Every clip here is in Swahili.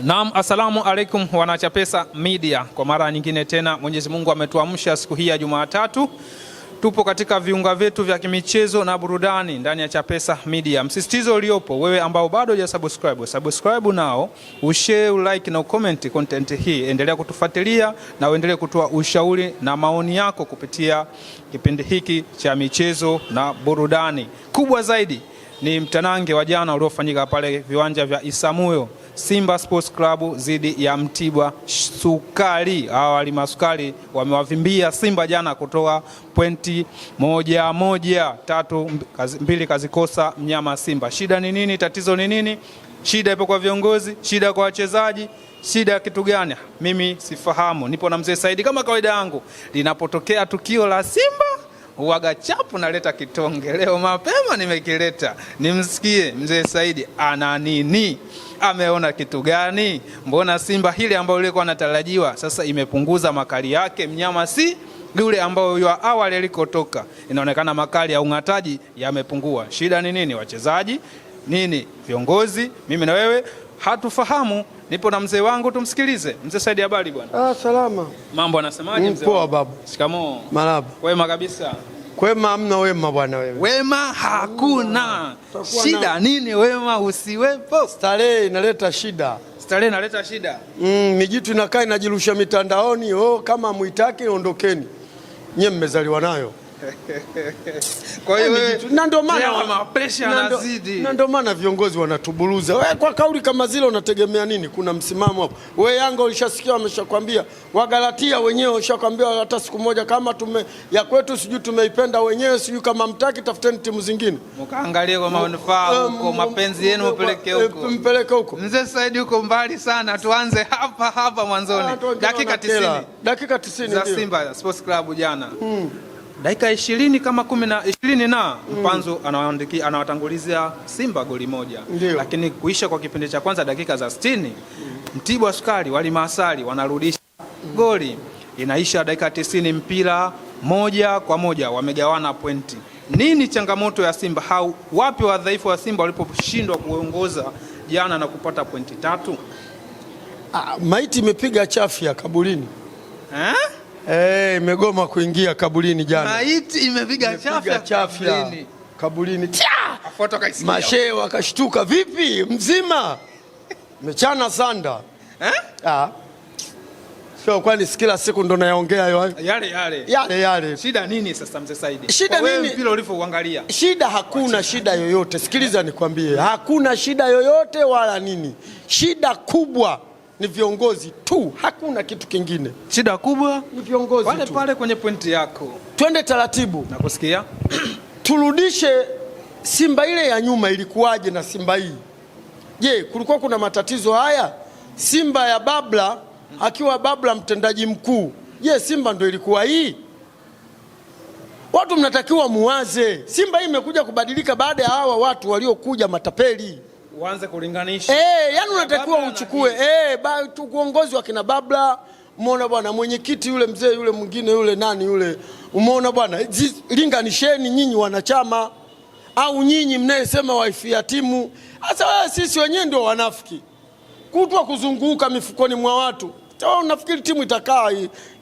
Naam, asalamu alaikum wanachapesa media. Kwa mara nyingine tena Mwenyezi Mungu ametuamsha siku hii ya Jumatatu. Tupo katika viunga vyetu vya kimichezo na burudani ndani ya Chapesa Media. Msisitizo uliopo, wewe ambao bado hujasubscribe nao, ushare, like na ucomment content hii. Endelea kutufuatilia na uendelee kutoa ushauri na maoni yako kupitia kipindi hiki cha michezo na burudani. Kubwa zaidi ni mtanange wa jana uliofanyika pale viwanja vya Isamuyo, Simba Sports Club zidi ya Mtibwa Sukari. Awali Masukari wamewavimbia Simba jana kutoa pointi 1-1, 3-2 kazikosa mnyama Simba. Shida ni nini? Tatizo ni nini? Shida ipo kwa viongozi, shida kwa wachezaji, shida kitu gani? Mimi sifahamu. Nipo na mzee Saidi kama kawaida yangu. Linapotokea tukio la Simba uwaga chapu naleta kitonge. Leo mapema nimekileta. Nimsikie mzee Saidi ana nini? Ameona kitu gani? Mbona Simba hili ambao ilikuwa anatarajiwa sasa imepunguza makali yake? Mnyama si yule ambao ywa awali alikotoka. Inaonekana makali ya ungataji yamepungua. Shida ni nini? Wachezaji? Nini? Viongozi? Mimi na wewe hatufahamu. Nipo na mzee wangu, tumsikilize. Mzee Saidi, habari bwana? Salama. Mambo anasemaje mzee? Poa babu. Shikamoo. Marhaba. Wema kabisa. Kwema hamna wema bwana wewe. Wema hakuna. Shida nini wema usiwepo? Starehe inaleta shida. Starehe inaleta shida. Mijitu inakaa inajirusha mitandaoni, kama muitaki ondokeni. Nyie mmezaliwa nayo. Kwa hiyo na ndio maana pressure yanazidi. Na ndio maana viongozi wanatuburuza. Wewe kwa kauli kama zile unategemea nini? Kuna msimamo hapo. Wewe Yanga ulishasikia wameshakwambia. Wagalatia wenyewe washakwambia hata siku moja kama ya kwetu sijui tumeipenda wenyewe, sijui kama mtaki tafuteni timu zingine. Mkaangalie kwa manufaa huko, mapenzi yenu mpeleke huko. Mpeleke huko. Mzee Saidi uko mbali sana. Tuanze hapa mwanzoni. Dakika 90. Dakika 90 za Simba Sports Club jana. Dakika 20 kama 20 na Mpanzu anawatangulizia Simba goli moja. Lakini kuisha kwa kipindi cha kwanza dakika za 60 Mtibwa Sukari wali Masali wanarudisha goli. Inaisha dakika 90 mpira 1-1, wamegawana pointi. Nini changamoto ya Simba? Wapi wadhaifu wa Simba waliposhindwa kuongoza jana na kupata pointi 3? Maiti imepiga chafya kaburini. Imegoma kuingia kabulini jana. Maiti imepiga chafya kabulini. Mashehe wakashtuka, vipi mzima? Mechana sanda. Sio kwani kila siku ndo nayaongea yale. Shida nini sasa mzee Saidi? Shida nini? Mpira ulivyoangalia. Shida hakuna shida yoyote. Sikiliza nikwambie. Hakuna shida yoyote wala nini. Shida kubwa ni viongozi tu, hakuna kitu kingine. Shida kubwa ni viongozi tu. Pale kwenye pointi yako. Twende taratibu. Nakusikia. Turudishe Simba ile ya nyuma ilikuwaje na Simba hii? Je, kulikuwa kuna matatizo haya? Simba ya Babla akiwa Babla mtendaji mkuu. Je, Simba ndo ilikuwa hii? Watu mnatakiwa muwaze. Simba hii imekuja kubadilika baada ya hawa watu waliokuja matapeli. Uanze kulinganisha. Yani unatakiwa uchukue uongozi wa kina Babla, umeona bwana, mwenyekiti yule mzee yule mwingine yule nani yule, umeona bwana, linganisheni nyinyi wanachama au nyinyi mnayesema waifia timu. Sasa sisi wenyewe ndio wanafiki. Kutwa kuzunguka mifukoni mwa watu. Unafikiri timu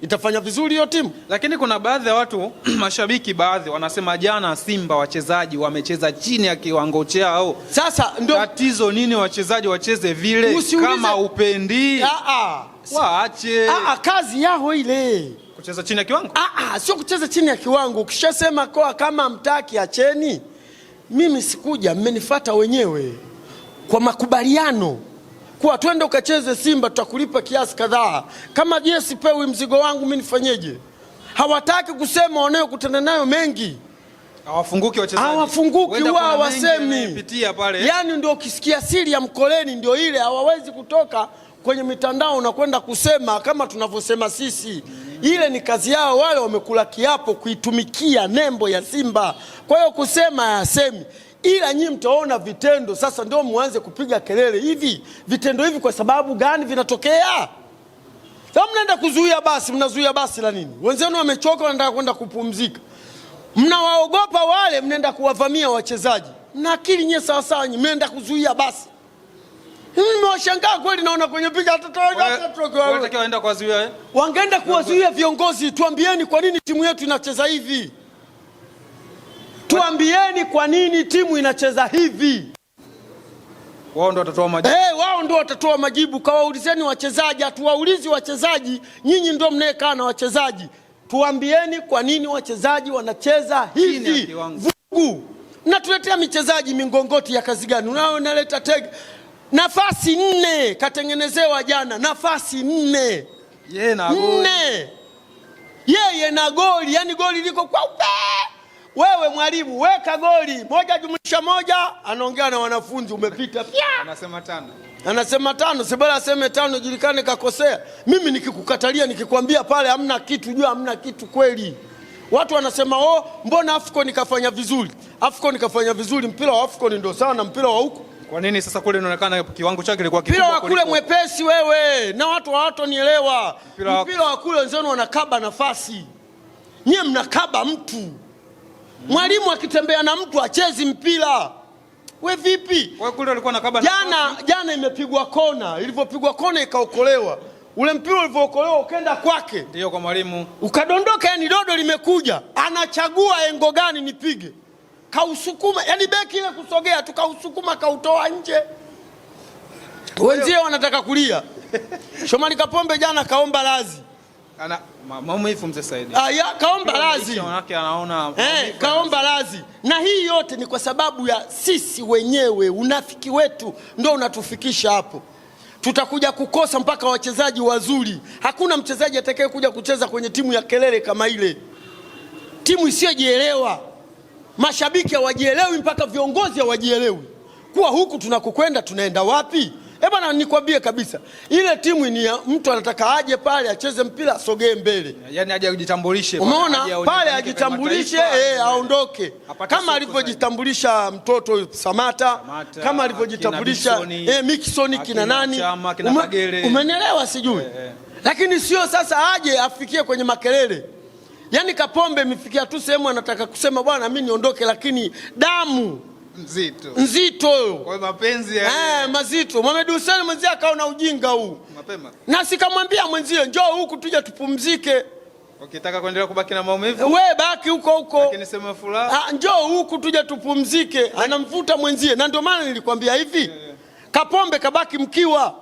itafanya vizuri hiyo timu? Lakini kuna baadhi ya watu mashabiki baadhi wanasema jana Simba wachezaji wamecheza chini ya kiwango chao. Sasa ndio tatizo nini wachezaji wacheze vile? Kama upendi waache. Kazi yao ile. Kucheza chini ya kiwango? Sio kucheza chini ya kiwango. Ukishasema kama mtaki acheni. Mimi sikuja, mmenifuata wenyewe kwa kwa twende ukacheze Simba, tutakulipa kiasi kadhaa. Kama sipewi mzigo wangu mimi nifanyeje? Hawataki kusema wanayokutana nayo mengi. Hawafunguki wachezaji. Hawafunguki wao wasemi. Yaani ndio ukisikia siri ya mkoleni ndio ile, hawawezi kutoka kwenye mitandao na kwenda kusema kama tunavyosema sisi. Ile ni kazi yao, wale wamekula kiapo kuitumikia nembo ya Simba. Kwa hiyo kusema yasemi. Ila nyinyi mtaona vitendo sasa ndio muanze kupiga kelele hivi. Vitendo hivi kwa sababu gani vinatokea? Sasa mnaenda kuzuia basi, mnazuia basi la nini? Wenzenu wamechoka wanataka kwenda kupumzika. Mnawaogopa wale, mnaenda kuwavamia wachezaji. Na akili nyie sawa sawa, mnaenda kuzuia basi. Nimewashangaa kweli, naona kwenye picha waenda kuwazuia wangeenda kuwazuia viongozi. Tuambieni kwa nini timu yetu inacheza hivi? Tuambieni kwa nini timu inacheza hivi? Wao ndio watatoa majibu. Wao ndio watatoa majibu. Kawaulizeni wachezaji, hatuwaulizi wachezaji. Nyinyi ndio mnayekaa na wachezaji. Tuambieni kwa nini wachezaji wanacheza hivi? Vugu. Na tuletea michezaji mingongoti ya kazi gani? Unaleta tag. Nafasi 4 katengenezewa jana, nafasi 4. Yeye na goli. Yeye na goli, yani goli liko kwa upe. Wewe mwalimu weka goli 1+1, anaongea na wanafunzi, umepita pia. Anasema 5, si bora aseme 5 julikane kakosea. Mimi nikikukatalia nikikwambia pale hamna kitu, jua hamna kitu kweli. Watu wanasema mbona Afcon kafanya vizuri? Afcon kafanya vizuri, mpira wa Afcon ndio sawa na mpira wa huko. Kwa nini sasa kule inaonekana kiwango chake kilikuwa kikubwa? Mpira wa kule mwepesi wewe, na watu hawatonielewa. Mpira wa kule wenzenu wanakaba nafasi. Nyie mnakaba mtu. Mwalimu akitembea na mtu achezi mpira. We vipi? Wewe kule ulikuwa nakaba jana imepigwa kona, ilivyopigwa kona ikaokolewa. Ule mpira ulivyookolewa ukaenda kwake. Ndio kwa mwalimu. Ukadondoka, yani dodo limekuja. Anachagua engo gani nipige. Kausukuma, yani beki ile kusogea tu kausukuma kautoa nje. Wenzie wanataka kulia. Shomari Kapombe jana kaomba lazi. Maumivu mzee Saidi. Kaomba lazi. Anaona kaomba lazi. Na hii yote ni kwa sababu ya sisi wenyewe, unafiki wetu ndio unatufikisha hapo. Tutakuja kukosa mpaka wachezaji wazuri. Hakuna mchezaji atakaye kuja kucheza kwenye timu ya kelele kama ile. Timu isiyojielewa. Mashabiki hawajielewi, mpaka viongozi hawajielewi. Kuwa huku tunakokwenda tunaenda wapi? Bwana nikwambie kabisa, ile timu ni mtu anataka aje pale acheze mpira asogee mbele. Yaani aje kujitambulishe. Umeona? Pale ajitambulishe aondoke. Kama alivyojitambulisha mtoto Samata, kama alivyojitambulisha Miquissone kina nani? Umenielewa sijui? Lakini sio sasa aje afikie kwenye makelele. Yaani Kapombe mifikia tu sehemu anataka kusema bwana mimi niondoke, lakini damu nzito. Kwa mapenzi mazito. Mohamed Hussein mwenzie akaona ujinga huu. Mapema. Na sikamwambia mwenzie njoo huku tuje tupumzike. Ukitaka kuendelea kubaki na maumivu? Wewe baki huko. Lakini sema furaha. Njoo huku tuje tupumzike. Anamvuta mwenzie. Na ndio maana nilikwambia hivi. Kapombe kabaki mkiwa.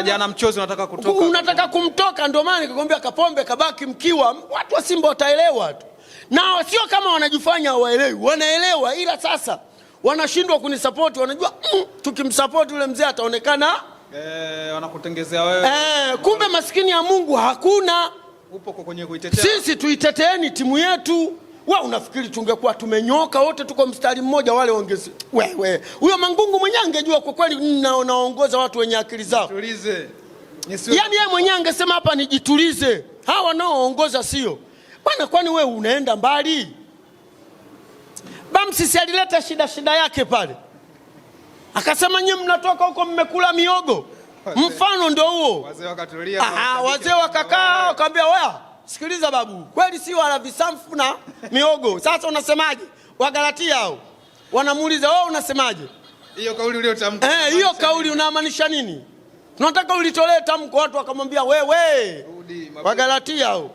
Jana mchozi unataka kutoka. Unataka kumtoka, ndio maana nikakwambia Kapombe kabaki mkiwa. Watu wa Simba wataelewa tu. Na sio kama wanajifanya hawaelewi, wanaelewa, ila sasa wanashindwa kunisupport. Wanajua tukimsupport yule mzee ataonekana wanakutengezea wewe. Kumbe maskini ya Mungu hakuna. Upo kwenye kuitetea. Sisi tuiteteeni timu yetu. Wewe unafikiri tungekuwa tumenyoka wote tuko mstari mmoja, wale wangezi wewe huyo Mangungu mwenyewe angejua kwa kweli naongoza watu wenye akili zao. Tulize. Yaani yeye mwenyewe angesema hapa nijitulize. Hawa wanaoongoza sio. Bwana kwani wewe unaenda mbali? Bamsisi alileta shida yake pale. Akasema nyinyi mnatoka huko mmekula miogo. Mfano ndio huo. Wazee wakatulia. Wazee wakakaa wakamwambia wewe sikiliza babu. Kweli si wala visamfu na miogo. Sasa unasemaje? Wagalatia hao. Wanamuuliza wewe unasemaje? Hiyo kauli uliyotamka. Hiyo kauli unamaanisha nini? Tunataka ulitolee tamko. Watu wakamwambia wewe. Wagalatia hao.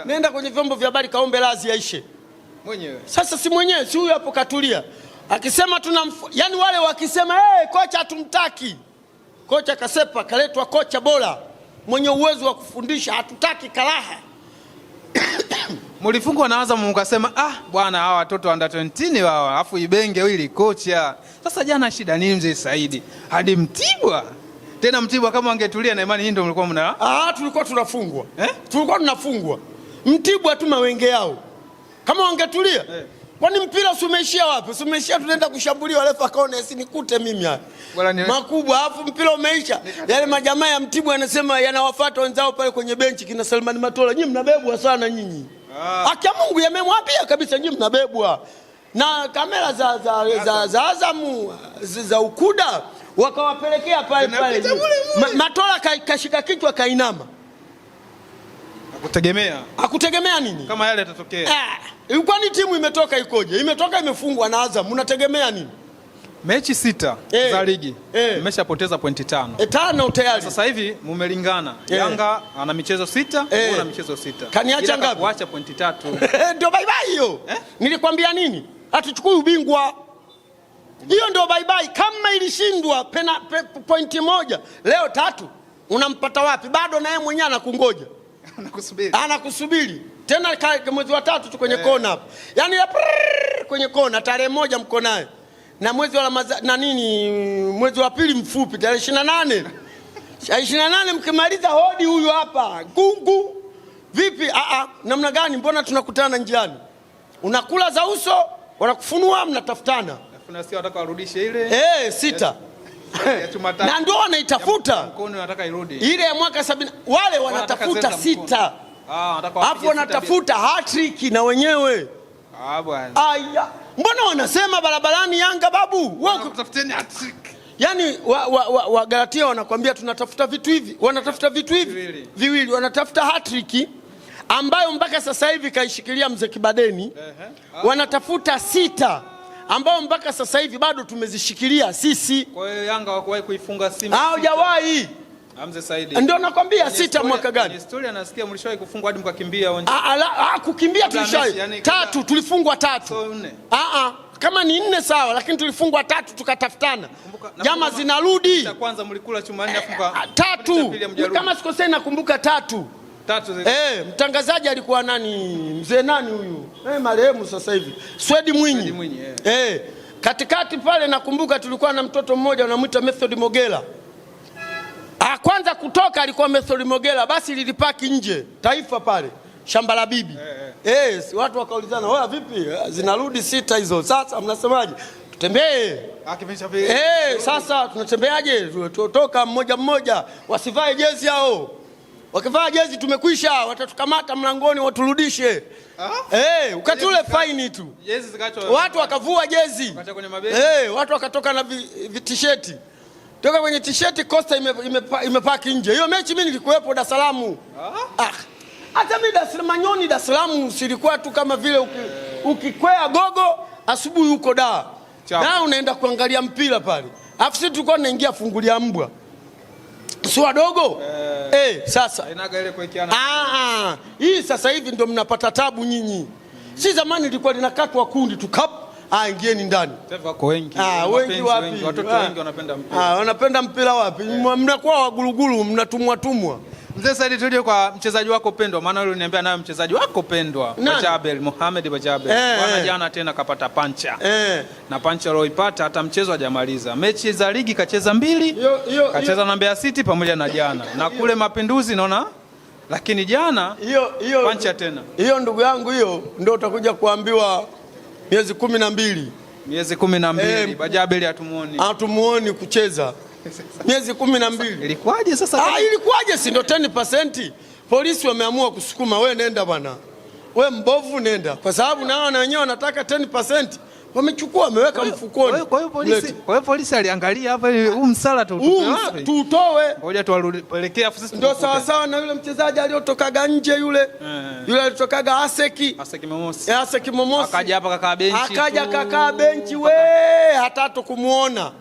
Nenda kwenye vyombo vya habari kaombe lazi yaishe. Mwenyewe. Sasa si mwenyewe, si huyu hapo katulia. Akisema yani wale wakisema kocha hatumtaki. Kocha Kasepa kaletwa kocha bora mwenye uwezo wa kufundisha, hatutaki karaha. Mlifungwa na Azam mkasema bwana hawa watoto under 20 wao alafu Ibenge hili kocha. Sasa jana shida nini mzee Saidi? Hadi Mtibwa. Tena Mtibwa kama wangetulia na imani hii ndio mlikuwa mna tulikuwa tunafungwa. Tulikuwa tunafungwa. Mtibwa tu mawenge yao. Kama wangetulia. Kwani mpira umeishia wapi? Umeishia tunaenda kushambulia refa akaona sinikute mimi hapa. Makubwa alafu mpira umeisha. Yale majamaa ya Mtibwa yanasema yanawafuata wenzao pale kwenye benchi kina Salman Matola. Nyinyi mnabebwa sana nyinyi. Akia Mungu yamemwapia kabisa nyinyi mnabebwa. Na kamera za Azamu za Ukuda wakawapelekea pale. Matola kashika kichwa kainama. Akutegemea nini? Kama yale yatatokea. Kwani timu imetoka ikoje? Imetoka imefungwa na Azam. Unategemea nini? Mechi 6 za ligi mmeshapoteza pointi 5. 5 tayari. Sasa hivi mumelingana. Yanga ana michezo 6, wewe una michezo 6. Kaniacha ngapi? Kuacha pointi 3. Ndio bye bye hiyo. Nilikwambia nini? Hatuchukui ubingwa. Hiyo ndio bye bye. Kama ilishindwa pointi 1, leo 3 unampata wapi? Bado na yeye mwenyewe anakungoja. Anakusubiri. Tena mwezi wa 3 tu kwenye kona hapo. Yaani kwenye kona tarehe 1 mko naye. Na mwezi wa mwezi wa pili mfupi tarehe 28. 28 mkimaliza hodi huyu hapa. Gungu. Vipi? Namna gani? Mbona tunakutana njiani? Unakula za uso, wanakufunua mnatafutana. Nafuna wataka warudishe ile. 6. Na ndio wanaitafuta. Mkono wanataka irudi. Ile ya mwaka 70 wale wanatafuta 6. Hapo wanatafuta hat-trick na wenyewe. Bwana. Aya. Mbona wanasema barabarani Yanga babu? Tafuteni hat-trick. Yaani wa Galatia wanakuambia tunatafuta vitu hivi. Wanatafuta vitu hivi viwili. Wanatafuta hat-trick ambayo mpaka sasa hivi kaishikilia mzee Kibadeni. Wanatafuta 6 ambao mpaka sasa hivi bado tumezishikilia sisi. Kwa hiyo Yanga hawakuwahi kuifunga Simba. Hawajawahi. Hamza Saidi. Ndio nakwambia 6 mwaka gani? Historia nasikia mlishawahi kufungwa hadi mkakimbia uwanja. Kukimbia tulishawahi. 3 tulifungwa 3. So 4. Kama ni 4 sawa, lakini tulifungwa 3 tukatafutana. Jama zinarudi. Cha kwanza mlikula chuma 4 afunga 3. Kama sikosei nakumbuka 3. Mtangazaji alikuwa nani? Mzee nani huyu? Marehemu sasa hivi. Swedi Mwinyi. Katikati pale nakumbuka tulikuwa na mtoto mmoja anamuita Method Mogela. Kwanza kutoka alikuwa Method Mogela, basi lilipaki nje Taifa pale shamba la bibi. Watu wakaulizana, "Wewe vipi? Zinarudi 6 hizo. Sasa mnasemaje? Tutembee." Sasa tunatembeaje? Tutoka mmoja, wasivae jezi hao. Wakivaa jezi tumekwisha, watatukamata mlangoni waturudishe. Ukatule faini tu. Jezi zikaachwa. Watu wakavua jezi. Wakaacha kwenye mabegi. Watu wakatoka na t-shirt. Toka kwenye t-shirt Costa imepaki nje. Hiyo mechi mimi nilikuwepo Dar es Salaam. Hata mimi Dar es Salaam silikuwa tu kama vile ukikwea gogo asubuhi huko Dar. Na unaenda kuangalia mpira pale. Alafu sisi tulikuwa tunaingia fungulia mbwa. Si wadogo? Sasa. Inaga ile kuekeana. Hii sasa hivi ndio mnapata tabu nyinyi. Si zamani ilikuwa linakatwa kundi tu kap. Ingieni ndani. Wako wengi. Wengi wapi? Watoto wengi wanapenda mpira. Wanapenda mpira wapi? Mnakuwa wagulugulu, mnatumwa. Mzee Saidi, tuje kwa mchezaji wako pendwa, maana yule uliniambia naye mchezaji wako pendwa, Bajabel, Mohamed Bajabel. Bwana jana tena kapata pancha. Na pancha aliyoipata hata mchezo hajamaliza. Mechi za ligi kacheza 2, kacheza na Mbeya City pamoja na jana. Na kule Mapinduzi naona, lakini jana pancha tena. Hiyo ndugu yangu, hiyo ndio utakuja kuambiwa miezi 12. Miezi 12 Bajabel hatumuoni kucheza. Miezi 12. Ilikuwaje sasa? Ilikuwaje? Si ndio 10%. Polisi wameamua kusukuma, wewe nenda bwana. Wewe mbovu nenda. Kwa sababu nao na wenyewe wanataka 10%. Wamechukua wameweka mfukoni. Kwa hiyo polisi aliangalia hapa huu msala tuutoe. Ngoja tuwapelekea afu sisi ndio sawa na yule mchezaji aliyotokaga nje yule. Yule alitokaga Aseki Momosi. Aseki Momosi. Akaja hapa kakaa benchi. Akaja kakaa benchi hata kumuona.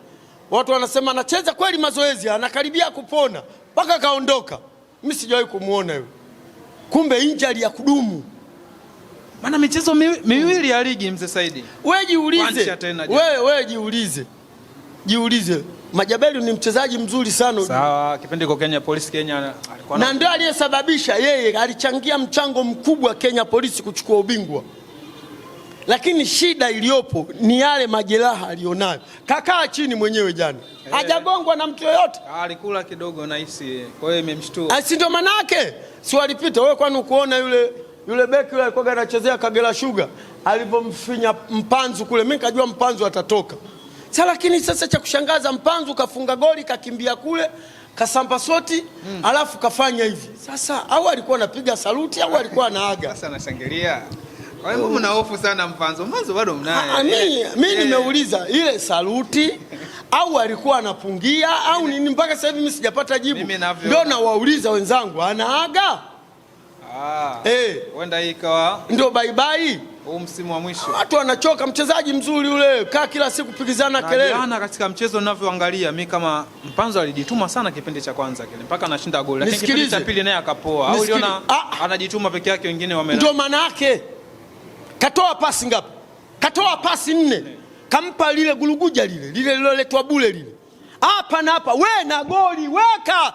Watu wanasema anacheza kweli mazoezi, anakaribia kupona. Mpaka kaondoka. Mimi sijawahi kumuona yule. Kumbe injury ya kudumu. Maana michezo miwili ya ligi Mzee Saidi. Wewe jiulize. Wewe jiulize. Majabeli ni mchezaji mzuri sana. Sawa, kipindi kwa Kenya Police Kenya alikuwa na ndio aliyesababisha yeye, alichangia mchango mkubwa Kenya Police kuchukua ubingwa. Lakini shida iliyopo ni yale majeraha alionayo. Kakaa chini mwenyewe jana. Hajagongwa na mtu yoyote. Alikula kidogo nahisi. Kwa hiyo imemshtua. Si ndio maana yake? Si walipita wewe, kwani ukuona yule beki yule alikuwa anachezea Kagera Sugar alipomfinya Mpanzu kule, mimi nikajua Mpanzu atatoka. Sasa lakini sasa cha kushangaza, Mpanzu kafunga goli, kakimbia kule, kasamba soti, alafu kafanya hivi. Sasa au alikuwa anapiga saluti au alikuwa anaaga? Sasa anashangilia. Kwa hiyo mna hofu sana Mpanzu bado mnaye. Mimi nimeuliza ile saluti au alikuwa anapungia au nini? Mpaka sasa hivi mimi sijapata jibu. Ndio nawauliza wenzangu, anaaga? Wenda hii ikawa ndio bye bye. huu msimu wa mwisho. Watu wanachoka, mchezaji mzuri yule, kaa kila siku pikizana kelele. Jana katika mchezo ninavyoangalia mimi kama Mpanzo alijituma sana kipindi cha kwanza kile mpaka anashinda goli. Lakini kipindi cha pili naye akapoa. Au uliona anajituma peke yake, wengine wamelala. Ndio maana yake. Katoa pasi ngapi? Katoa pasi 4. Kampa lile guluguja lile liloletwa bure lile. Hapa na hapa, we na goli weka.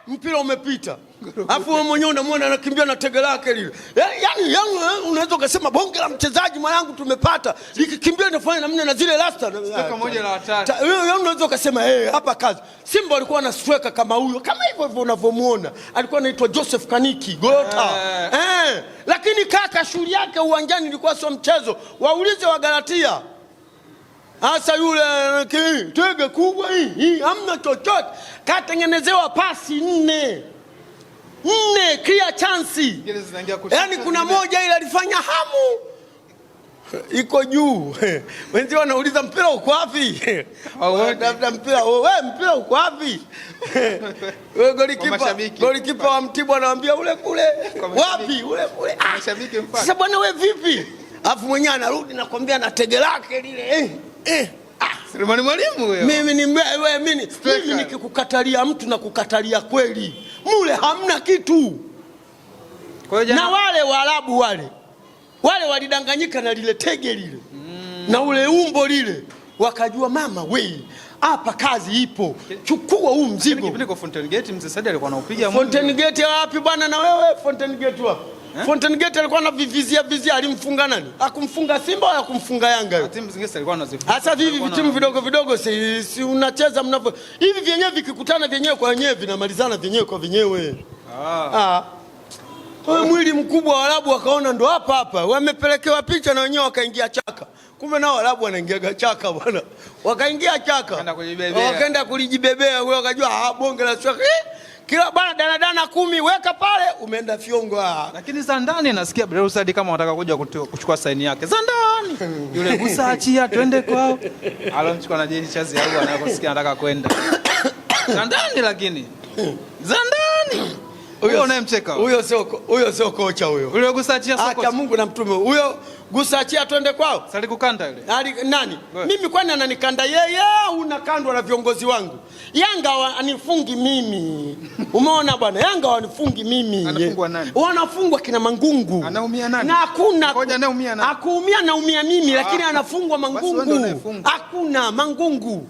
Mpira umepita. Alafu wewe mwenyewe unamwona anakimbia na tege lake lile. Yaani unaweza kusema bonge la mchezaji mwanangu tumepata. Likikimbia inafanya namna na zile rasta. Striker moja la hatari. Wewe unaweza kusema hapa kazi. Simba alikuwa na striker kama huyo. Kama hivyo unavyomuona. Alikuwa anaitwa Joseph Kaniki, Golota. Lakini kaka shughuli yake uwanjani ilikuwa sio mchezo. Waulize wa Galatia. Asa yule tege kubwa hii hamna chochote. Katengenezewa pasi 4 clear chance. Yaani kuna moja ile alifanya hamu iko juu. Wenzao wanauliza mpira uko wapi? Labda mpira mpira uko wapi? Wewe golikipa wa Mtibwa anawaambia ule kule. Wapi? Ule kule. Mashabiki mfano. Sasa bwana wewe vipi? Alafu mwenyewe anarudi na kwambia na tege lake lile. Selemani Mwalimu wewe. Mimi nikikukatalia mtu na kukatalia kweli. Mule hamna kitu. Na wale Waarabu wale walidanganyika na lile tege lile. Na ule umbo lile. Wakajua mama hapa kazi ipo. Chukua huu mzigo. Kipindi kwa Fountain Gate Mzee Said alikuwa anaupiga Fountain Gate wapi bwana na wewe? Fountain Gate wapi? Fountain Gate alikuwa anavivizia alimfunga nani? Akumfunga Simba wala kumfunga Yanga? Timu zingine alikuwa anazifunga. Sasa hivi vitimu vidogo si unacheza mnavyo. Hivi vyenyewe vikikutana vyenyewe kwa wenyewe vinamalizana vyenyewe kwa vyenyewe. Kwa mwili mkubwa wa Arabu wakaona ndo hapa. Wamepelekewa picha na wenyewe wakaingia chaka. Kumbe nao Arabu wanaingia chaka bwana. Wakaingia chaka. Wakaenda kulijibebea wewe wakajua bonge la chaka. Kila bana danadana 10 weka pale umeenda fiongo. Lakini za ndani nasikia Brusadi kama wanataka kuja kuchukua saini yake. Za ndani. Yule Gusa achia twende kwao. Alomchukua na Jeni Chazi au anakosikia anataka kwenda. Za ndani lakini. Za ndani. Huyo unayemcheka. Huyo sio kocha huyo. Yule Gusa achia sio kocha. Hata Mungu na mtume. Huyo Gusa achia twende kwao. Sali kukanda yule. Nani? Mimi kwani ananikanda yeye unakandwa na viongozi wangu. Yanga anifungi mimi. Umeona bwana? Yanga wanifungi mimi. Anafungwa nani? Wanafungwa kina Mangungu. Anaumia nani? Na hakuna. Ngoja anaumia nani? Akuumia naumia mimi lakini anafungwa Mangungu. Hakuna Mangungu.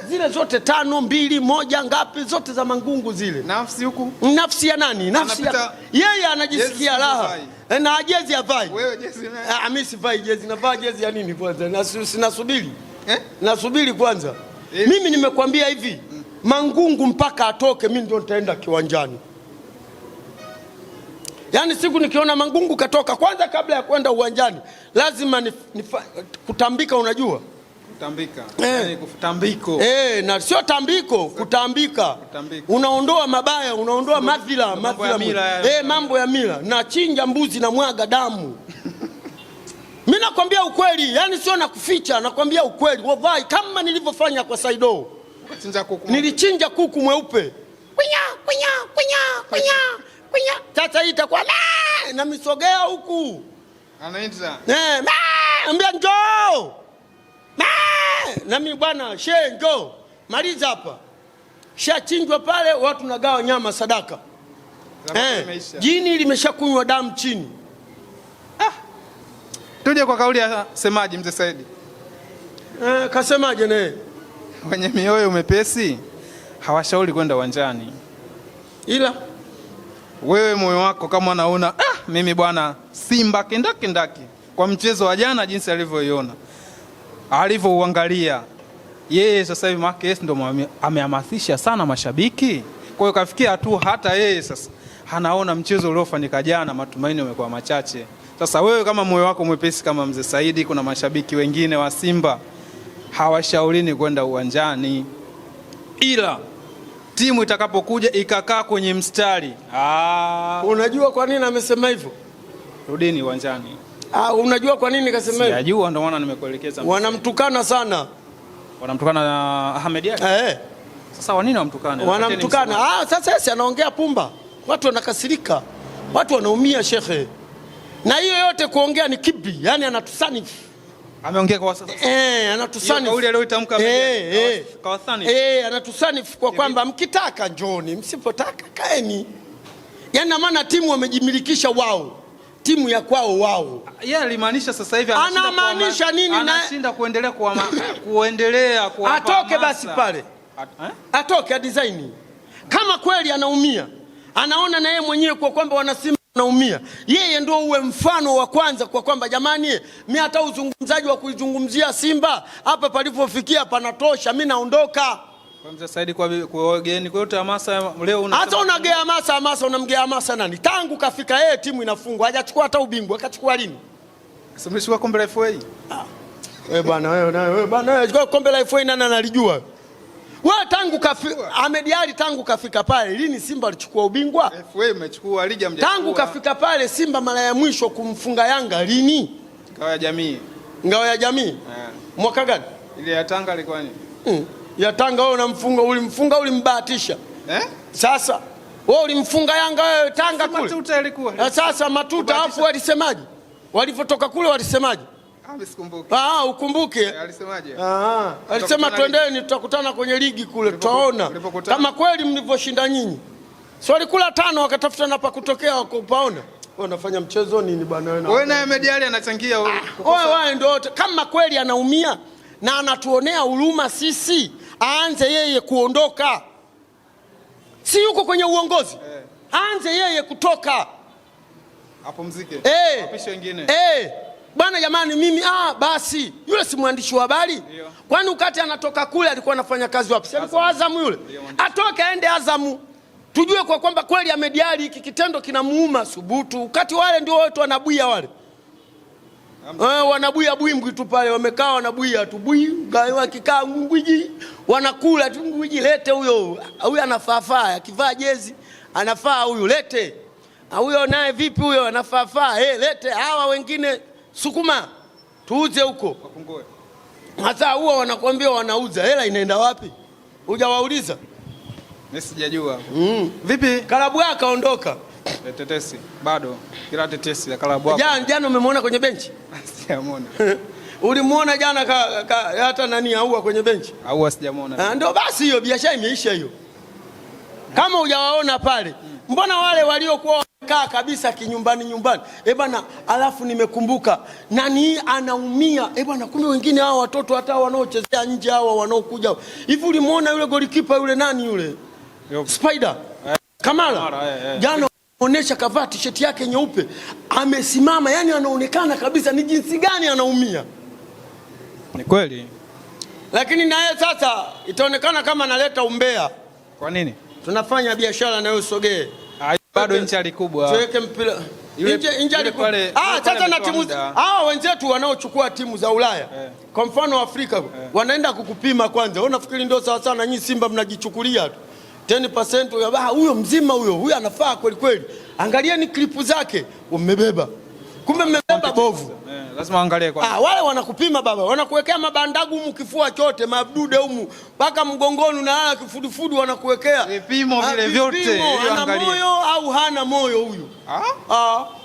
Zile zote 5, 2, 1 ngapi zote za Mangungu zile. Nafsi huku. Nafsi ya nani? Nafsi ya yeye anajisikia raha. Na jezi havai. Wewe jezi naye. Mimi sivai jezi, navaa jezi ya nini kwanza? Nasubiri. Nasubiri kwanza. Mimi nimekwambia hivi. Mangungu mpaka atoke mimi ndio nitaenda kiwanjani. Yaani siku nikiona Mangungu katoka kwanza kabla ya kwenda uwanjani lazima kutambika unajua? Kutambika. Yaani kutambiko. Na sio tambiko, kutambika. Unaondoa mabaya, unaondoa madhila. Mambo ya mila. Na chinja mbuzi na mwaga damu. Mimi nakwambia ukweli, yani sio nakuficha, nakwambia ukweli. Wallahi kama nilivyofanya kwa Saido. Nilichinja kuku mweupe. Kwinya. Sasa hii itakuwa na misogea huku. Anaita. Ambia njoo. Na mimi bwana njoo. Maliza hapa. Chinjwa pale watu nagawa nyama sadaka. Jini limeshakunywa damu chini. Tuje kwa kauli ya semaji Mzee Said. Kasemaje naye? Wenye mioyo mepesi hawashauri kwenda uwanjani. Ila wewe moyo wako kama unaona mimi bwana Simba kindaki kwa mchezo wa jana jinsi alivyoiona. Alivyouangalia. Yeye sasa hivi Marquez ndo amehamasisha sana mashabiki. Kwa hiyo kafikia tu hata yeye sasa anaona mchezo uliofanyika jana matumaini yamekuwa machache. Sasa wewe kama moyo wako mwepesi kama Mzee Saidi, kuna mashabiki wengine wa Simba hawashaurini kwenda uwanjani. Ila timu itakapokuja ikakaa kwenye mstari. Unajua kwa nini amesema hivyo? Rudini uwanjani. Unajua kwa nini kasema hivyo? Sijajua ndio maana nimekuelekeza. Wanamtukana sana. Wanamtukana Ahmed Ally? Sasa wa nini wamtukane? Wanamtukana. Sasa yeye anaongea pumba. Watu wanakasirika. Watu wanaumia shekhe. Na hiyo yote kuongea ni kibri, yani anatusanifu. Ameongea kwa sasa. Anatusanifu. Kauli aliyoitamka kwa thani. Anatusanifu kwa kwamba mkitaka njoni, msipotaka kaeni. Yani na maana timu wamejimilikisha wao. Timu ya kwao wao. Yeye alimaanisha sasa hivi anamaanisha nini? Anashinda kuendelea kwa atoke basi pale. Atoke design. Kama kweli anaumia, anaona na yeye mwenyewe kwa kwamba wanasimba wanaumia, yeye ndio uwe mfano wa kwanza kwa kwamba jamani, mimi hata uzungumzaji wa kuizungumzia Simba hapa palipofikia panatosha, mimi naondoka. Kwa Mzee Saidi kwa wageni kwa yote hamasa leo unasema hata unagea hamasa unamgea hamasa nani? Tangu kafika yeye timu inafungwa, hajachukua hata ubingwa, akachukua lini? Simeshika kombe la FA. Wewe bwana kombe la FA nani analijua? Wewe tangu Ahmed Ally tangu kafika pale lini Simba alichukua ubingwa? FA imechukua ligi mjachukua. Tangu kafika pale Simba mara ya mwisho kumfunga Yanga lini? Ngao ya Jamii. Ngao ya Jamii? Mwaka gani? Ile ya Tanga ilikuwa nini? Ya Tanga wewe ulimfunga ulimbahatisha. Sasa wewe ulimfunga Yanga wewe Tanga kule. Matuta ilikuwa. Sasa Matuta afu walisemaje? Walipotoka kule walisemaje? Sikumbuki. Ukumbuke. Alisemaje? Alisema twendeni tutakutana kwenye ligi kule tutaona kama kweli mlivyoshinda nyinyi. Si walikula 5 wakatafuta na pa kutokea wakapaona. Wewe unafanya mchezo nini bwana wewe? Wewe na Ahmed Ally anachangia wewe ndio kama kweli anaumia na anatuonea huruma sisi, aanze yeye kuondoka. Si yuko kwenye uongozi. Aanze yeye kutoka. Apumzike. Wapishe wengine. Bwana jamani mimi basi yule si mwandishi wa habari? Kwani ukati anatoka kule alikuwa anafanya kazi wapi? Si alikuwa Azamu yule? Atoke aende Azamu. Tujue kwa kwamba kweli Ahmed Ally hiki kitendo kinamuuma subutu. Ukati wale ndio watu wanabuia wale. Wanabuia bwimbwi tu pale wamekaa wanabuia tu bwi gawa kikaa ngwiji wanakula tu ngwiji lete huyo anafaa akivaa jezi anafaa huyo lete huyo naye vipi huyo anafaa lete hawa wengine sukuma tuuze huko wapungue. Hata huo wanakuambia wanauza, hela inaenda wapi? Hujawauliza? Mimi sijajua. Vipi? Kalabu yako kaondoka. Tetesi bado kila tetesi ya Kalabu yako. Jana umemwona kwenye benchi? Sijamuona. Ulimuona jana hata nani aua kwenye benchi? Aua sijamuona. Ndio basi hiyo biashara imeisha hiyo. Kama hujawaona pale, mbona wale waliokuwa wamekaa kabisa kinyumbani bwana, alafu nimekumbuka nani anaumia bwana, kumbe wengine hao watoto hata wanaochezea nje hao wanaokuja hivi. Ulimuona yule golikipa yule nani yule? Spider Kamara. Jana anaonesha kavaa t-shirt yake nyeupe amesimama, yani anaonekana kabisa ni jinsi gani anaumia. Ni kweli. Lakini na yeye sasa itaonekana kama analeta umbea. Kwa nini? Tunafanya biashara na wewe usogee. Bado injali kubwa. Tuweke mpira. Injali kubwa. Sasa na timu wenzetu wanaochukua timu za Ulaya. Kwa mfano Afrika wanaenda kukupima kwanza. Wewe unafikiri ndio sawa sana nyinyi Simba mnajichukulia tu. 10% huyo mzima huyo anafaa kweli kweli. Angalieni klipu zake, umebeba. Kumbe mmebeba bovu. Lazima angalie kwanza. Wale wanakupima baba, wanakuwekea mabandagu humu kifua chote, madude humu mpaka mgongoni na kifudufudu wanakuwekea. Vipimo vile vyote. Ana moyo au hana moyo huyu?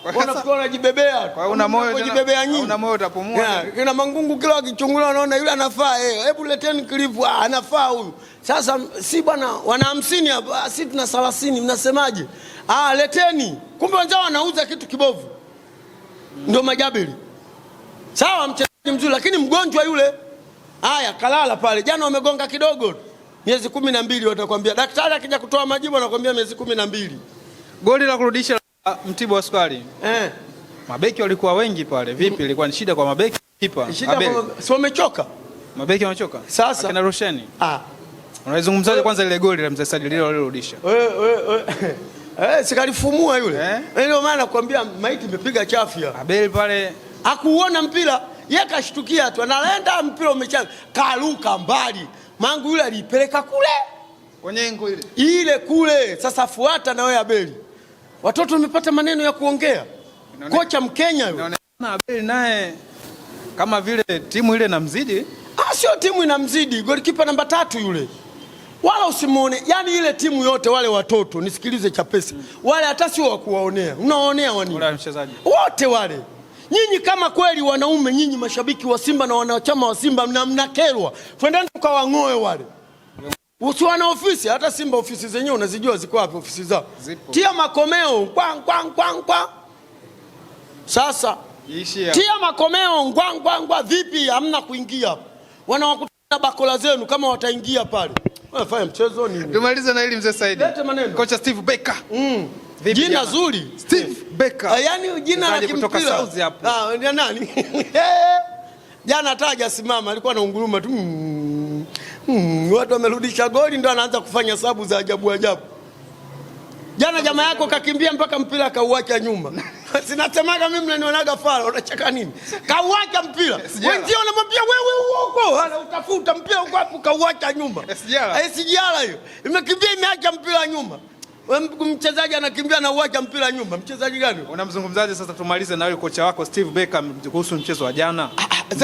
Wanafikiri wanajibebea. Kwa hiyo una moyo unajibebea nyinyi. Una moyo utapumua. Kina Mangungu kila wakichungulia wanaona yule anafaa. Hebu leteni klipu, anafaa huyu. Sasa si bwana wana 50 hapa, sisi tuna 30, mnasemaje? Leteni. Kumbe wenzao wanauza kitu kibovu. Ndio majabili. Sawa mchezaji mzuri lakini mgonjwa yule. Kalala pale. Jana wamegonga kidogo. Miezi 12 watakwambia. Daktari akija kutoa majibu anakuambia miezi 12. Goli la kurudisha Mtibwa Sukari. Mabeki walikuwa wengi pale. Vipi ilikuwa ni shida kwa mabeki kipa? Si wamechoka? Mabeki wamechoka. Sasa akina Rosheni. Unaizungumzaje kwanza ile goli la Mzee Saidi lile walirudisha? Sikalifumua yule. Ndio maana nakwambia maiti imepiga chafya. Abel pale hakuona mpira, yeye kashtukia tu. Analenda mpira umechaga, karuka mbali. Mangu yule alipeleka kule. Kwenye ngo ile kule. Sasa fuata na wewe Abeli. Watoto wamepata maneno ya kuongea. Kocha Mkenya yule. Inaonekana Abeli naye kama vile timu ile inamzidi. Sio timu inamzidi. Golikipa namba 3 yule. Wala usimuone, yani ile timu yote wale watoto, nisikilize Chapesa, wale hata sio wa kuwaonea. Unawaonea wani? Wale mchezaji. Wote wale. Nyinyi kama kweli wanaume, nyinyi mashabiki wa Simba na wanachama wa Simba mnakerwa, twendeni tukawang'oe wale. Usiwana ofisi, hata Simba ofisi zenyewe unazijua ziko wapi ofisi zao. Zipo. Tia makomeo kwa. Sasa tia makomeo ngwa vipi hamna kuingia hapo. Wanawakutana bakola zenu kama wataingia pale. Wanafanya mchezo nini? Tumalize na hili mzee Saidi. Lete maneno. Kocha Steve Becker. Jina zuri. Steve Becker. Yaani jina la kimpira. Ah, nani? Jana hata hajasimama, alikuwa anaunguruma tu. Watu wamerudisha goli ndio anaanza kufanya sabu za ajabu. Jana jamaa yako kakimbia mpaka mpira akauacha nyuma. Sinasemaga mimi mnanionaga fara, unacheka nini? Kauacha mpira. Wenzio wanamwambia wewe huko, utafuta mpira huko hapo kauacha nyuma. SGR hiyo. Imekimbia imeacha mpira nyuma. Mchezaji anakimbia na uacha mpira nyuma. Mchezaji gani? Unamzungumzaje sasa? Tumalize na yule kocha wako Steve Becker kuhusu mchezo wa jana.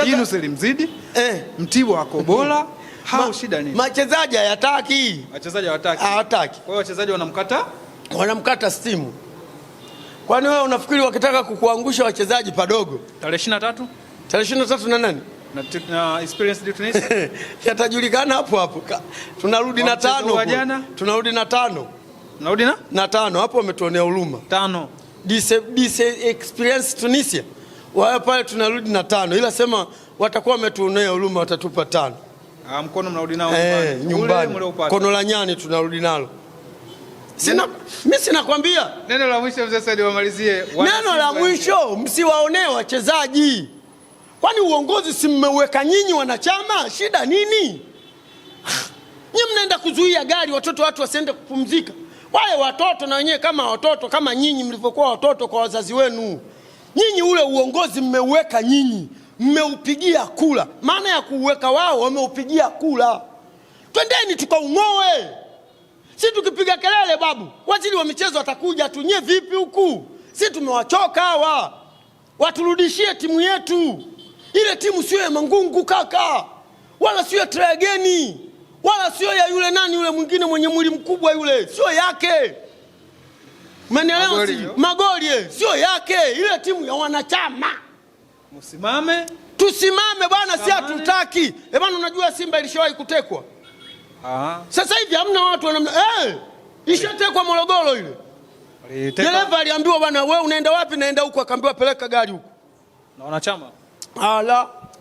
Mbinu zilimzidi. Mtibwa wako bora. Hao shida nini? Wachezaji hayataki. Wachezaji hawataki. Kwa hiyo wachezaji wanamkata stimu. Kwani wewe unafikiri wakitaka kukuangusha wachezaji padogo? Tarehe 23? Tarehe 23 na nani? Na Experience de Tunisia. Yatajulikana hapo. Tunarudi na 5. Tunarudi na 5. Tunarudi na 5. Hapo wametuonea huruma. 5. Experience Tunisia. Wao pale tunarudi na 5. Ila sema watakuwa wametuonea huruma, watatupa 5. Mkono mnarudi nao nyumbani. Kono la nyani tunarudi nalo. Mimi sina kwambia. Neno la mwisho mzee Said wamalizie. Neno la mwisho, msiwaonee wachezaji. Kwani uongozi si mmeweka nyinyi wanachama? Shida nini? Nyinyi mnaenda kuzuia gari watu wasiende kupumzika. Wale watoto na wenyewe kama watoto, kama nyinyi mlivyokuwa watoto kwa wazazi wenu. Nyinyi ule uongozi mmeuweka nyinyi. Mmeupigia kula. Maana ya kuuweka wao wameupigia kula. Twendeni tukaung'oe. Si tukipiga kelele babu, waziri wa michezo atakuja tunye vipi huku? Si tumewachoka hawa. Waturudishie timu yetu. Ile timu sio ya Mangungu kaka. Wala sio ya Trageni. Wala sio ya yule nani yule mwingine mwenye mwili mkubwa yule. Sio yake. Umenielewa? Magoli sio yake. Ile timu ya wanachama. Msimame. Tusimame bwana, si hatutaki. Bwana unajua Simba ilishawahi kutekwa. Sasa hivi hamna watu ishatekwa Morogoro ile. Dereva aliambiwa bwana wewe unaenda wapi? Naenda huko. Akaambiwa peleka gari huko. Na wanachama.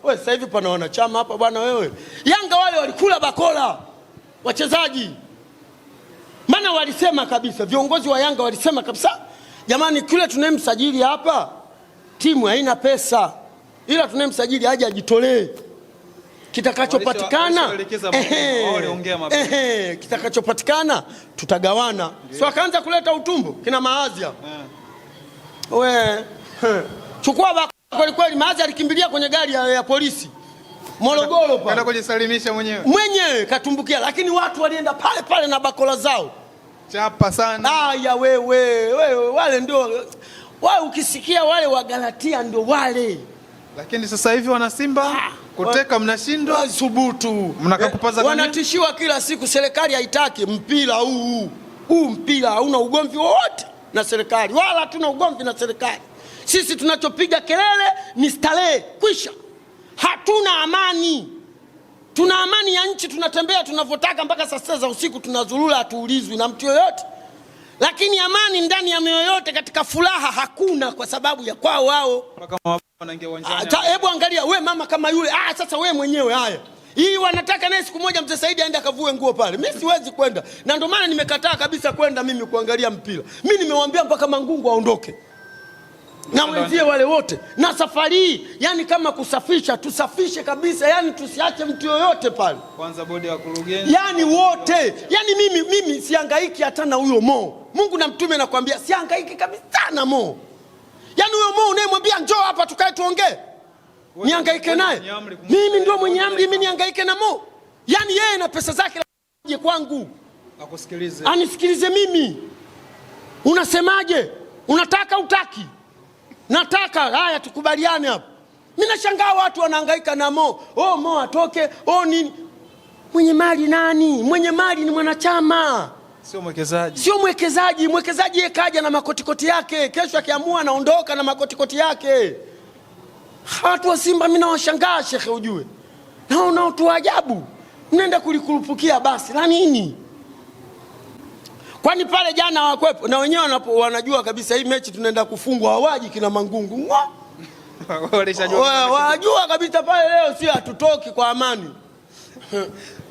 Wewe sasa hivi pana wanachama hapa bwana wewe. Yanga wale walikula bakola wachezaji. Maana walisema kabisa, viongozi wa Yanga walisema kabisa, jamani kule tunemsajili hapa timu haina pesa. Ila tunemsajili aje ajitolee. Kitakachopatikana tutagawana. Sio akaanza kuleta utumbo kina Maazi hapo. Chukua kweli Maazi alikimbilia kwenye gari ya polisi Morogoro pale. Kaenda kujisalimisha mwenyewe katumbukia, lakini watu walienda pale na bakola zao. Chapa sana. Wewe wale ndio wale, ukisikia wale wa Galatia ndio wale. Lakini sasa hivi wana Simba kuteka mnashindwa. Subutu. Mnakakupaza gani? Wanatishiwa kila siku, serikali haitaki mpira huu. Mpira hauna ugomvi wowote na serikali. Wala hatuna ugomvi na serikali. Sisi tunachopiga kelele ni starehe, kwisha. Hatuna amani. Tuna amani ya nchi, tunatembea tunavyotaka mpaka saa 6 za usiku tunazurura, hatuulizwi na mtu yoyote. Lakini amani ndani ya mioyo yote katika furaha hakuna, kwa sababu ya kwao wao. Hebu angalia we mama kama yule. Sasa we mwenyewe haya. Hii wanataka naye siku moja mzee Saidi aende akavue nguo pale. Mimi siwezi kwenda. Na ndio maana nimekataa kabisa kwenda mimi kuangalia mpira. Mimi nimemwambia mpaka Mangungu aondoke. Na wenzie wale wote. Na safari hii, yani kama kusafisha, tusafishe kabisa, yani tusiache mtu yoyote pale. Kwanza bodi ya kurugenzi. Yani wote. Yani mimi sihangaiki hata na huyo Mo. Mungu na mtume nakwambia sihangaiki kabisa na Mo. Yani huyo Mo unayemwambia njoo hapa tukae tuongee. Nihangaike naye. Mimi ndio mwenye amri, mimi nihangaike na Mo. Yani yeye na pesa zake aje kwangu. Akusikilize. Anisikilize mimi. Unasemaje? Unataka utaki? Nataka. Haya tukubaliane hapo. Mimi nashangaa watu wanahangaika na Mo. Mo atoke. Nini? Mwenye mali nani? Mwenye mali ni mwanachama, sio mwekezaji. Sio mwekezaji. Mwekezaji yeye kaja na makotikoti yake, kesho akiamua anaondoka na makotikoti yake. Watu wa Simba mimi nawashangaa shekhe, ujue naona watu wa ajabu, mnaenda kulikurupukia basi la nini? Kwani pale jana hawakwepo? Na wenyewe wanajua kabisa hii mechi tunaenda kufungwa, hawaji kina Mangungu wajua kabisa pale leo si hatutoki kwa amani.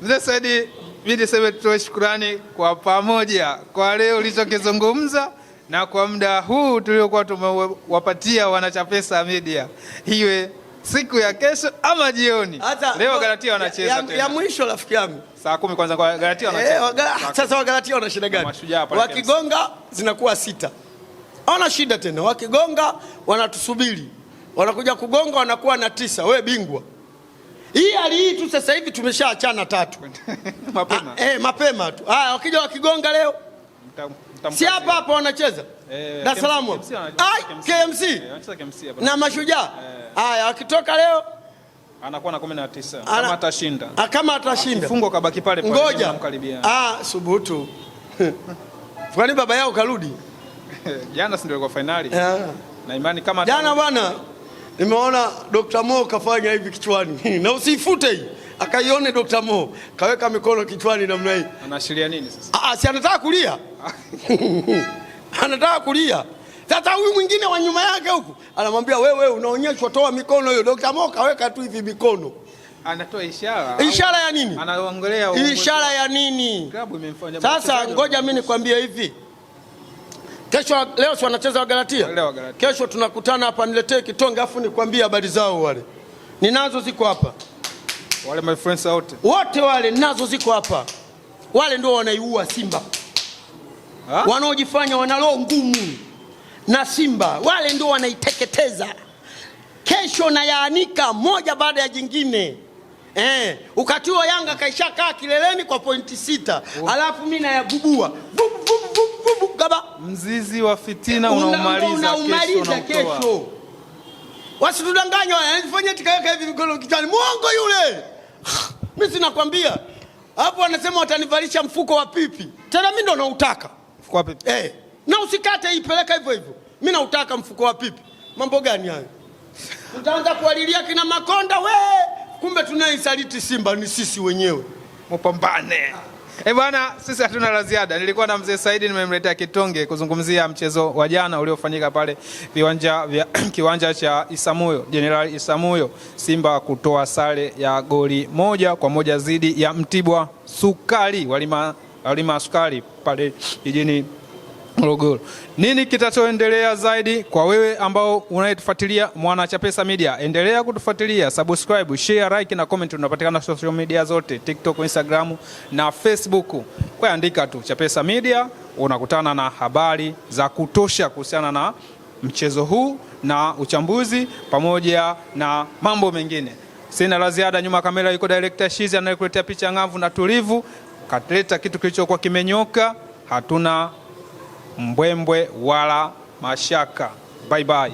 Mzee Saidi, mimi niseme tutoe shukrani kwa pamoja kwa leo ulichokizungumza na kwa muda huu tuliokuwa tumewapatia wanachapesa media, iwe siku ya kesho ama jioni. Leo Galatia wanacheza tena. Ya mwisho rafiki yangu saa 10 kwanza kwa Galatia wanacheza. Sasa Galatia wana shida gani? Wakigonga zinakuwa 6. Hawana shida tena. Wakigonga wanatusubiri. Wanakuja kugonga wanakuwa na 9. Wewe bingwa. Hii hali hii tu sasa hivi tumeshaachana 3. Mapema. Mapema tu. Haya wakija wakigonga leo si hapa wanacheza Dar es Salaam. KMC. Na Mashujaa. Haya wakitoka leo anakuwa na 19 kama atashinda. Kama atashinda. Kifungo kabaki pale pale. Ngoja. Subutu. Kwani baba yao karudi? Jana si ndio kwa finali. Na imani kama jana bwana nimeona Dr. Mo kafanya hivi kichwani. Na usifute hii. Akaione Dr. Mo kaweka mikono kichwani namna hii. Anaashiria nini sasa? Si anataka kulia. Anataka kulia. Sasa huyu mwingine wa nyuma yake huku anamwambia wewe unaonyeshwa, toa mikono hiyo. Dr. Mo kaweka tu hivi mikono. Anatoa ishara. Ishara ya nini? Anaongelea ishara ya nini? Klabu imemfanya. Sasa ngoja mimi nikwambie hivi. Kesho leo si wanacheza wa Galatia? Kesho tunakutana hapa, niletee kitonge afu nikwambie habari zao wale. Ninazo ziko hapa. Wale my friends wote wale ninazo ziko hapa. Wale ndio wanaiua Simba. Wanaojifanya wana roho ngumu na Simba. Wale ndio wanaiteketeza. Kesho na yaanika moja baada ya jingine. Wakati wa Yanga kaishakaa kileleni kwa pointi 6. Alafu mimi nayabubua. Gaba. Mzizi wa fitina unaumaliza kesho. Wasitudanganya wanafanya tikaweka hivi mikono kichwani. Muongo yule. Mimi sinakwambia. Hapo wanasema watanivalisha mfuko wa pipi. Tena mimi ndo nautaka. Mfuko wa pipi. Na usikate ipeleka hivyo hivyo. Mimi nautaka mfuko wa pipi. Mambo gani hayo? Utaanza kualilia kina Makonda kumbe tunaisaliti Simba ni sisi wenyewe. Mpambane. Bwana, sisi hatuna la ziada. Nilikuwa na mzee Saidi, nimemletea kitonge kuzungumzia mchezo wa jana uliofanyika pale kiwanja cha Isamuyo, General Isamuyo. Simba kutoa sare ya goli 1-1 dhidi ya Mtibwa Sukari, walima Sukari pale jijini Morogoro. Nini kitachoendelea zaidi kwa wewe ambao unayetufuatilia Mwanachapesa Media? Endelea kutufuatilia, subscribe, share, like na comment. Tunapatikana social media zote, TikTok, Instagram na Facebook. Kwa andika tu Chapesa Media, unakutana na habari za kutosha kuhusiana na mchezo huu na uchambuzi pamoja na mambo mengine. Sina la ziada. Nyuma kamera yuko director Shizi anayekuletea picha ngavu na tulivu. Katleta kitu kilichokuwa kimenyoka. Hatuna mbwembwe wala mashaka. Bye bye.